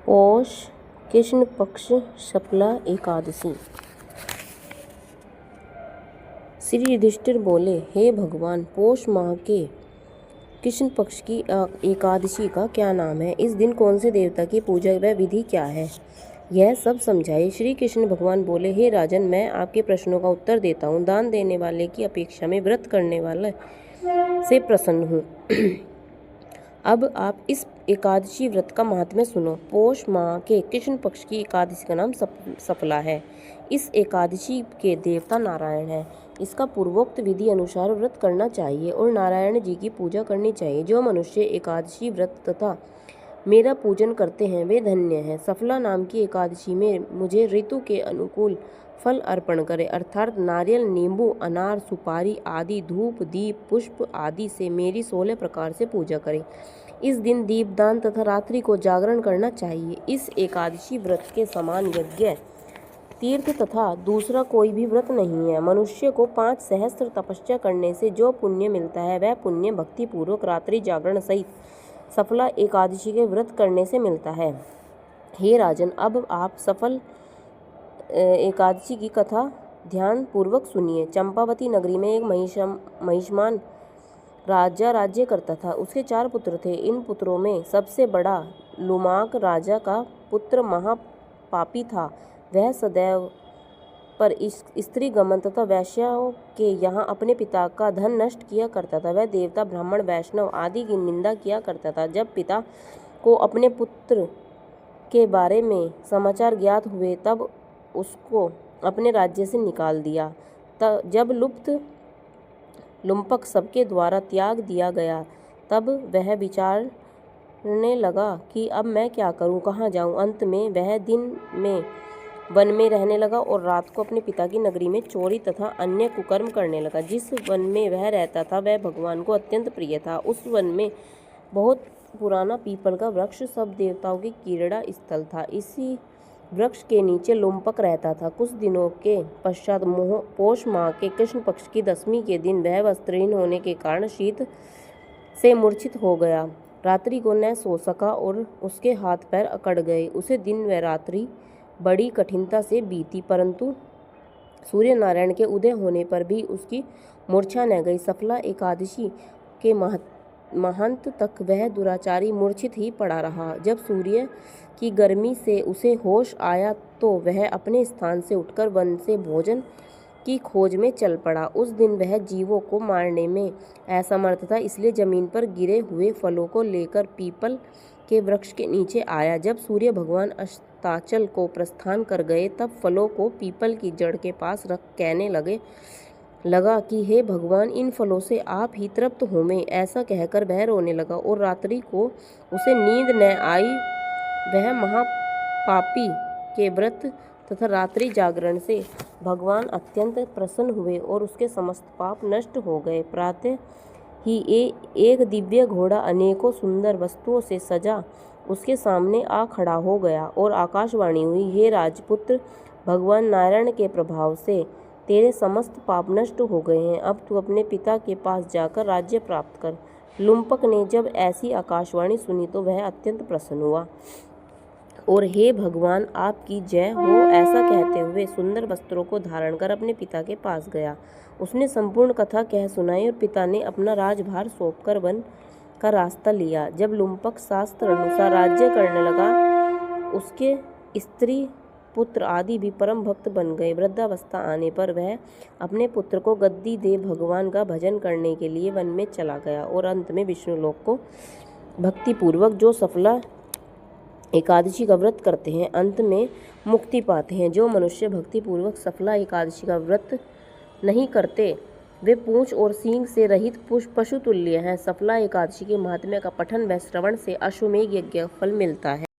पौष कृष्ण पक्ष शुक्ला एकादशी। श्री युधिष्ठिर बोले, हे भगवान, पौष माह के कृष्ण पक्ष की एकादशी का क्या नाम है? इस दिन कौन से देवता की पूजा व विधि क्या है? यह सब समझाइए। श्री कृष्ण भगवान बोले, हे राजन, मैं आपके प्रश्नों का उत्तर देता हूँ। दान देने वाले की अपेक्षा में व्रत करने वाले से प्रसन्न हूँ। अब आप इस एकादशी व्रत का महात्म्य सुनो। पौष माह के कृष्ण पक्ष की एकादशी का नाम सफला है। इस एकादशी के देवता नारायण हैं। इसका पूर्वोक्त विधि अनुसार व्रत करना चाहिए और नारायण जी की पूजा करनी चाहिए। जो मनुष्य एकादशी व्रत तथा मेरा पूजन करते हैं वे धन्य हैं। सफला नाम की एकादशी में मुझे ऋतु के अनुकूल फल अर्पण करें, अर्थात नारियल, नींबू, अनार, सुपारी आदि, धूप, दीप, पुष्प आदि से मेरी 16 प्रकार से पूजा करें। इस दिन दीपदान तथा रात्रि को जागरण करना चाहिए। इस एकादशी व्रत के समान यज्ञ, तीर्थ तथा दूसरा कोई भी व्रत नहीं है। मनुष्य को 5 सहस्त्र तपस्या करने से जो पुण्य मिलता है वह पुण्य भक्ति पूर्वक रात्रि जागरण सहित सफला एकादशी के व्रत करने से मिलता है। हे राजन, अब आप सफल एकादशी की कथा ध्यान पूर्वक सुनिए। चंपावती नगरी में एक महिषमान राजा राज्य करता था। उसके 4 पुत्र थे। इन पुत्रों में सबसे बड़ा लुमाक राजा का पुत्र महापापी था। वह सदैव पर स्त्री गमन तथा वैश्याओं के यहाँ अपने पिता का धन नष्ट किया करता था। वह देवता, ब्राह्मण, वैष्णव आदि की निंदा किया करता था। जब पिता को अपने पुत्र के बारे में समाचार ज्ञात हुए तब उसको अपने राज्य से निकाल दिया। जब लुम्पक सबके द्वारा त्याग दिया गया तब वह विचारने लगा कि अब मैं क्या करूं, कहाँ जाऊं। अंत में वह दिन में वन में रहने लगा और रात को अपने पिता की नगरी में चोरी तथा अन्य कुकर्म करने लगा। जिस वन में वह रहता था वह भगवान को अत्यंत प्रिय था। उस वन में बहुत पुराना पीपल का वृक्ष सब देवताओं की क्रीड़ा स्थल था। इसी वृक्ष के नीचे लुम्पक रहता था। कुछ दिनों के पश्चात पौष माह के कृष्ण पक्ष की दशमी के दिन वह वस्त्रहीन होने के कारण शीत से मूर्छित हो गया। रात्रि को न सो सका और उसके हाथ पैर अकड़ गए। उसे दिन व रात्रि बड़ी कठिनता से बीती, परंतु सूर्य नारायण के उदय होने पर भी उसकी मूर्छा न गई। सफला एकादशी के महंत तक वह दुराचारी मूर्छित ही पड़ा रहा। जब सूर्य की गर्मी से उसे होश आया तो वह अपने स्थान से उठकर वन से भोजन की खोज में चल पड़ा। उस दिन वह जीवों को मारने में असमर्थ था, इसलिए जमीन पर गिरे हुए फलों को लेकर पीपल के वृक्ष के नीचे आया। जब सूर्य भगवान अस्ताचल को प्रस्थान कर गए तब फलों को पीपल की जड़ के पास रख कहने लगा कि हे भगवान, इन फलों से आप ही तृप्त होवें। ऐसा कहकर वह रोने लगा और रात्रि को उसे नींद न आई। वह महापापी के व्रत तथा रात्रि जागरण से भगवान अत्यंत प्रसन्न हुए और उसके समस्त पाप नष्ट हो गए। प्रातः ही एक दिव्य घोड़ा अनेकों सुंदर वस्तुओं से सजा उसके सामने आ खड़ा हो गया और आकाशवाणी हुई, हे राजपुत्र, भगवान नारायण के प्रभाव से तेरे समस्त पाप नष्ट हो गए हैं। अब तू अपने पिता के पास जाकर राज्य प्राप्त कर। लुम्पक ने जब ऐसी आकाशवाणी सुनी तो वह अत्यंत प्रसन्न हुआ और हे भगवान, आपकी जय हो ऐसा कहते हुए सुंदर वस्त्रों को धारण कर अपने पिता के पास गया। उसने संपूर्ण कथा कह सुनाई और पिता ने अपना राजभार सौंपकर वन का रास्ता लिया। जब लुम्पक शास्त्र अनुसार राज्य करने लगा, उसके स्त्री पुत्र आदि भी परम भक्त बन गए। वृद्धावस्था आने पर वह अपने पुत्र को गद्दी दे भगवान का भजन करने के लिए वन में चला गया और अंत में विष्णुलोक को भक्तिपूर्वक जो सफला एकादशी का व्रत करते हैं अंत में मुक्ति पाते हैं। जो मनुष्य भक्तिपूर्वक सफला एकादशी का व्रत नहीं करते वे पूंछ और सींग से रहित पशु तुल्य हैं। सफला एकादशी के महात्म्य का पठन व श्रवण से अश्वमेध यज्ञ फल मिलता है।